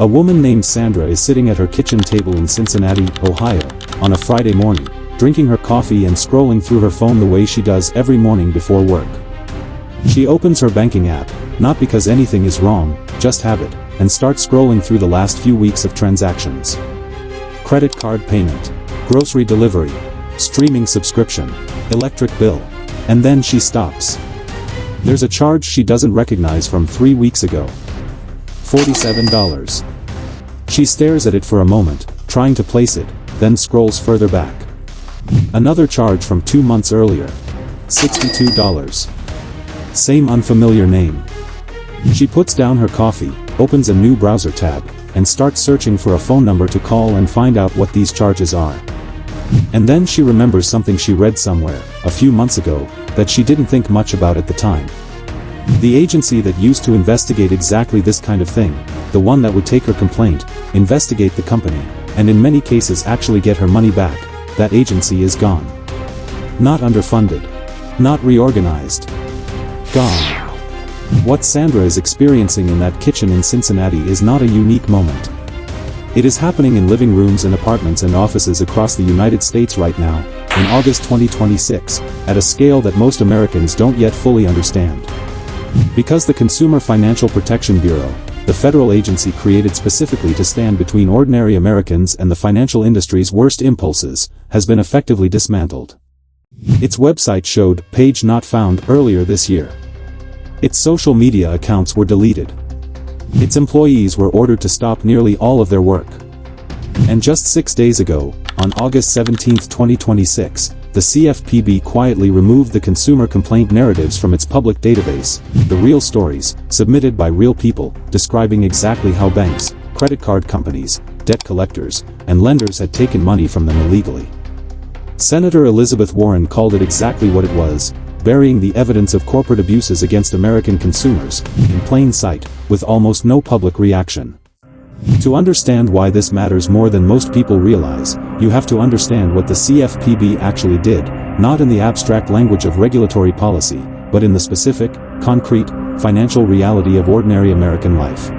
A woman named Sandra is sitting at her kitchen table in Cincinnati, Ohio, on a Friday morning, drinking her coffee and scrolling through her phone the way she does every morning before work. She opens her banking app, not because anything is wrong, just habit, and starts scrolling through the last few weeks of transactions. Credit card payment, grocery delivery, streaming subscription, electric bill. And then she stops. There's a charge she doesn't recognize from 3 weeks ago. $47. She stares at it for a moment, trying to place it, then scrolls further back. Another charge from 2 months earlier. $62. Same unfamiliar name. She puts down her coffee, opens a new browser tab, and starts searching for a phone number to call and find out what these charges are. And then she remembers something she read somewhere, a few months ago, that she didn't think much about at the time. The agency that used to investigate exactly this kind of thing, the one that would take her complaint, investigate the company, and in many cases actually get her money back, that agency is gone. Not underfunded. Not reorganized. Gone. What Sandra is experiencing in that kitchen in Cincinnati is not a unique moment. It is happening in living rooms and apartments and offices across the United States right now, in August 2026, at a scale that most Americans don't yet fully understand. Because the Consumer Financial Protection Bureau, the federal agency created specifically to stand between ordinary Americans and the financial industry's worst impulses, has been effectively dismantled. Its website showed "page not found" earlier this year. Its social media accounts were deleted. Its employees were ordered to stop nearly all of their work. And just 6 days ago, on August 17, 2026, the CFPB quietly removed the consumer complaint narratives from its public database, the real stories, submitted by real people, describing exactly how banks, credit card companies, debt collectors, and lenders had taken money from them illegally. Senator Elizabeth Warren called it exactly what it was, burying the evidence of corporate abuses against American consumers, in plain sight, with almost no public reaction. To understand why this matters more than most people realize, you have to understand what the CFPB actually did, not in the abstract language of regulatory policy, but in the specific, concrete, financial reality of ordinary American life.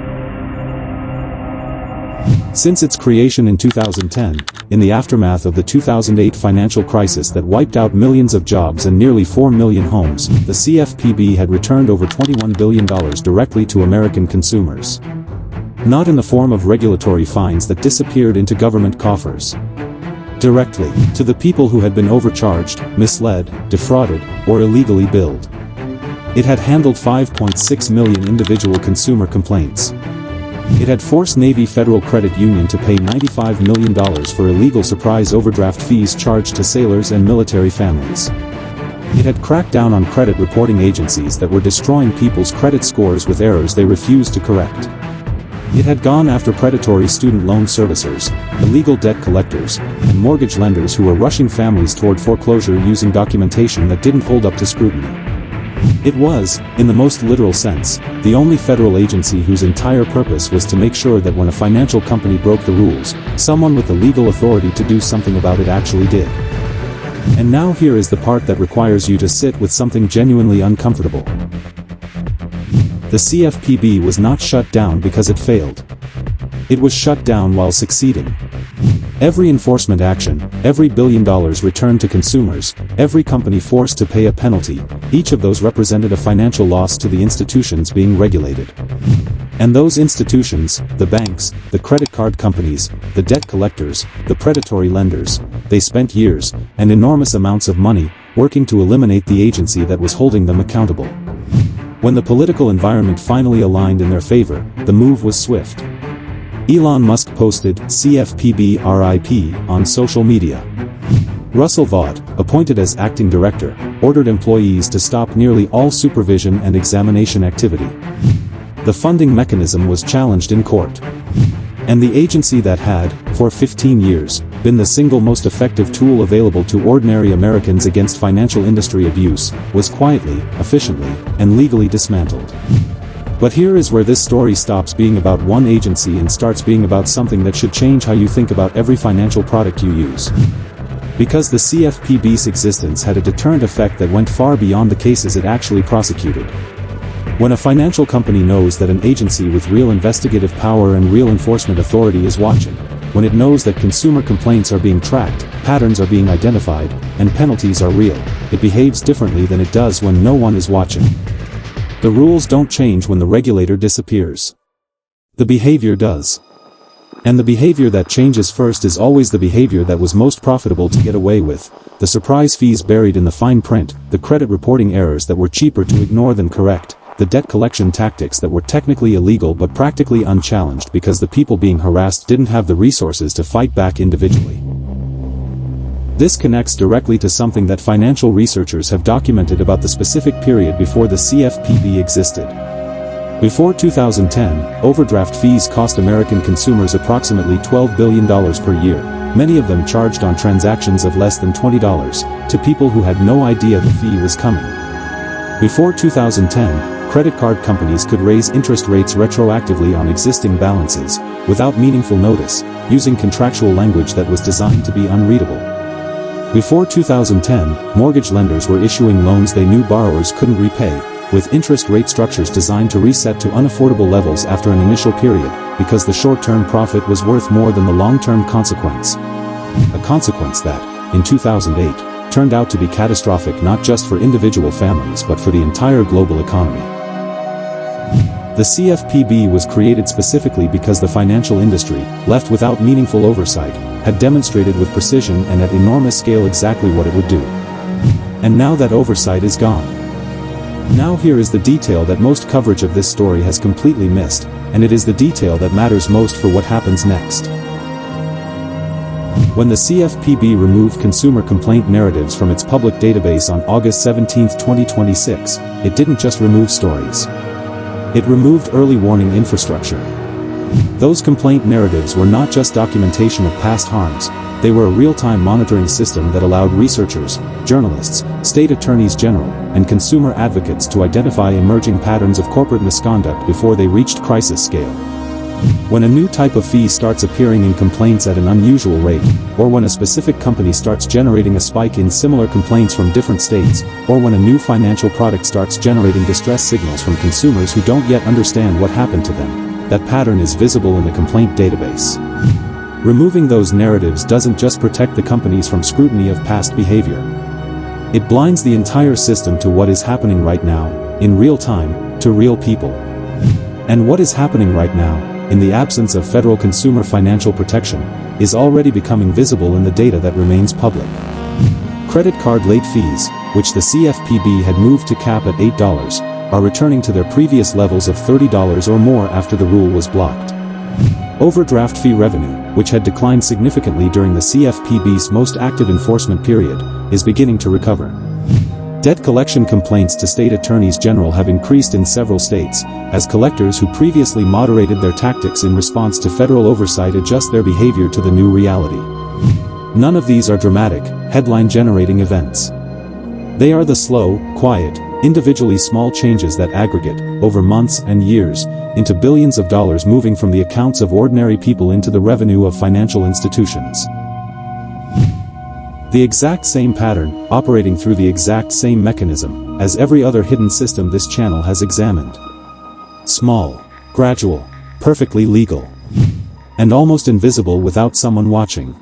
Since its creation in 2010, in the aftermath of the 2008 financial crisis that wiped out millions of jobs and nearly 4 million homes, the CFPB had returned over $21 billion directly to American consumers. Not in the form of regulatory fines that disappeared into government coffers. Directly, to the people who had been overcharged, misled, defrauded, or illegally billed. It had handled 5.6 million individual consumer complaints. It had forced Navy Federal Credit Union to pay $95 million for illegal surprise overdraft fees charged to sailors and military families. It had cracked down on credit reporting agencies that were destroying people's credit scores with errors they refused to correct. It had gone after predatory student loan servicers, illegal debt collectors, and mortgage lenders who were rushing families toward foreclosure using documentation that didn't hold up to scrutiny. It was, in the most literal sense, the only federal agency whose entire purpose was to make sure that when a financial company broke the rules, someone with the legal authority to do something about it actually did. And now here is the part that requires you to sit with something genuinely uncomfortable. The CFPB was not shut down because it failed. It was shut down while succeeding. Every enforcement action, every $1 billion returned to consumers, every company forced to pay a penalty, each of those represented a financial loss to the institutions being regulated. And those institutions, the banks, the credit card companies, the debt collectors, the predatory lenders, they spent years, and enormous amounts of money, working to eliminate the agency that was holding them accountable. When the political environment finally aligned in their favor, the move was swift. Elon Musk posted "CFPB RIP" on social media. Russell Vought, appointed as acting director, ordered employees to stop nearly all supervision and examination activity. The funding mechanism was challenged in court. And the agency that had, for 15 years, been the single most effective tool available to ordinary Americans against financial industry abuse, was quietly, efficiently, and legally dismantled. But here is where this story stops being about one agency and starts being about something that should change how you think about every financial product you use. Because the CFPB's existence had a deterrent effect that went far beyond the cases it actually prosecuted. When a financial company knows that an agency with real investigative power and real enforcement authority is watching, when it knows that consumer complaints are being tracked, patterns are being identified, and penalties are real, it behaves differently than it does when no one is watching. The rules don't change when the regulator disappears. The behavior does. And the behavior that changes first is always the behavior that was most profitable to get away with, the surprise fees buried in the fine print, the credit reporting errors that were cheaper to ignore than correct, the debt collection tactics that were technically illegal but practically unchallenged because the people being harassed didn't have the resources to fight back individually. This connects directly to something that financial researchers have documented about the specific period before the CFPB existed. Before 2010, overdraft fees cost American consumers approximately $12 billion per year, many of them charged on transactions of less than $20, to people who had no idea the fee was coming. Before 2010, credit card companies could raise interest rates retroactively on existing balances, without meaningful notice, using contractual language that was designed to be unreadable. Before 2010, mortgage lenders were issuing loans they knew borrowers couldn't repay, with interest rate structures designed to reset to unaffordable levels after an initial period, because the short-term profit was worth more than the long-term consequence. A consequence that, in 2008, turned out to be catastrophic not just for individual families but for the entire global economy. The CFPB was created specifically because the financial industry, left without meaningful oversight, had demonstrated with precision and at enormous scale exactly what it would do. And now that oversight is gone. Now here is the detail that most coverage of this story has completely missed, and it is the detail that matters most for what happens next. When the CFPB removed consumer complaint narratives from its public database on August 17, 2026, it didn't just remove stories. It removed early warning infrastructure. Those complaint narratives were not just documentation of past harms, they were a real-time monitoring system that allowed researchers, journalists, state attorneys general, and consumer advocates to identify emerging patterns of corporate misconduct before they reached crisis scale. When a new type of fee starts appearing in complaints at an unusual rate, or when a specific company starts generating a spike in similar complaints from different states, or when a new financial product starts generating distress signals from consumers who don't yet understand what happened to them, that pattern is visible in the complaint database. Removing those narratives doesn't just protect the companies from scrutiny of past behavior. It blinds the entire system to what is happening right now, in real time, to real people. And what is happening right now, in the absence of federal consumer financial protection, is already becoming visible in the data that remains public. Credit card late fees, which the CFPB had moved to cap at $8, are returning to their previous levels of $30 or more after the rule was blocked. Overdraft fee revenue, which had declined significantly during the CFPB's most active enforcement period, is beginning to recover. Debt collection complaints to state attorneys general have increased in several states, as collectors who previously moderated their tactics in response to federal oversight adjust their behavior to the new reality. None of these are dramatic, headline-generating events. They are the slow, quiet, individually small changes that aggregate, over months and years, into billions of dollars moving from the accounts of ordinary people into the revenue of financial institutions. The exact same pattern, operating through the exact same mechanism, as every other hidden system this channel has examined. Small, gradual, perfectly legal, and almost invisible without someone watching.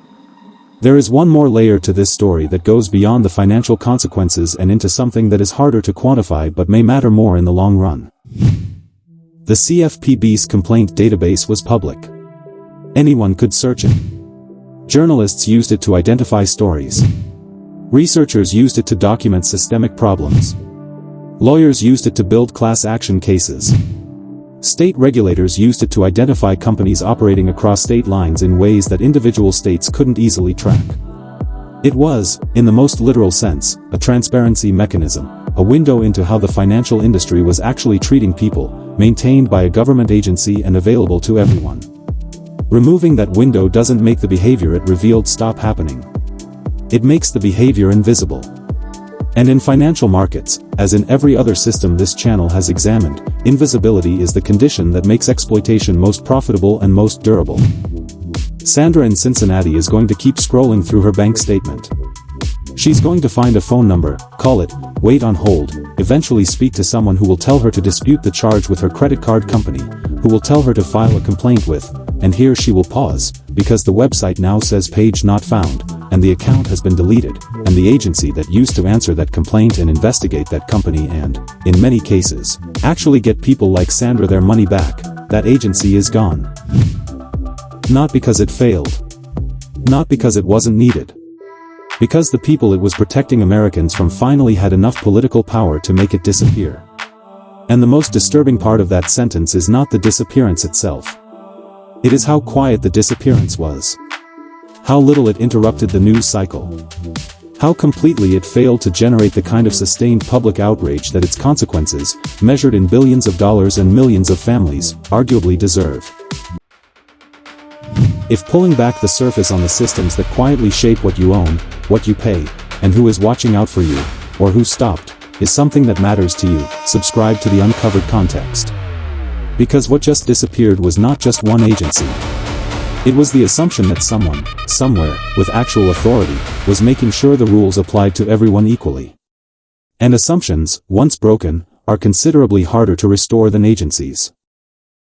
There is one more layer to this story that goes beyond the financial consequences and into something that is harder to quantify but may matter more in the long run. The CFPB's complaint database was public. Anyone could search it. Journalists used it to identify stories. Researchers used it to document systemic problems. Lawyers used it to build class action cases. State regulators used it to identify companies operating across state lines in ways that individual states couldn't easily track. It was, in the most literal sense, a transparency mechanism, a window into how the financial industry was actually treating people, maintained by a government agency and available to everyone. Removing that window doesn't make the behavior it revealed stop happening. It makes the behavior invisible. And in financial markets, as in every other system this channel has examined, invisibility is the condition that makes exploitation most profitable and most durable. Sandra in Cincinnati is going to keep scrolling through her bank statement. She's going to find a phone number, call it, wait on hold, eventually speak to someone who will tell her to dispute the charge with her credit card company, who will tell her to file a complaint with, and here she will pause, because the website now says page not found, and the account has been deleted, and the agency that used to answer that complaint and investigate that company and, in many cases, actually get people like Sandra their money back, that agency is gone. Not because it failed. Not because it wasn't needed. Because the people it was protecting Americans from finally had enough political power to make it disappear. And the most disturbing part of that sentence is not the disappearance itself. It is how quiet the disappearance was. How little it interrupted the news cycle. How completely it failed to generate the kind of sustained public outrage that its consequences, measured in billions of dollars and millions of families, arguably deserve. If pulling back the surface on the systems that quietly shape what you own, what you pay, and who is watching out for you, or who stopped, is something that matters to you, subscribe to the Uncovered Context. Because what just disappeared was not just one agency. It was the assumption that someone, somewhere, with actual authority, was making sure the rules applied to everyone equally. And assumptions, once broken, are considerably harder to restore than agencies.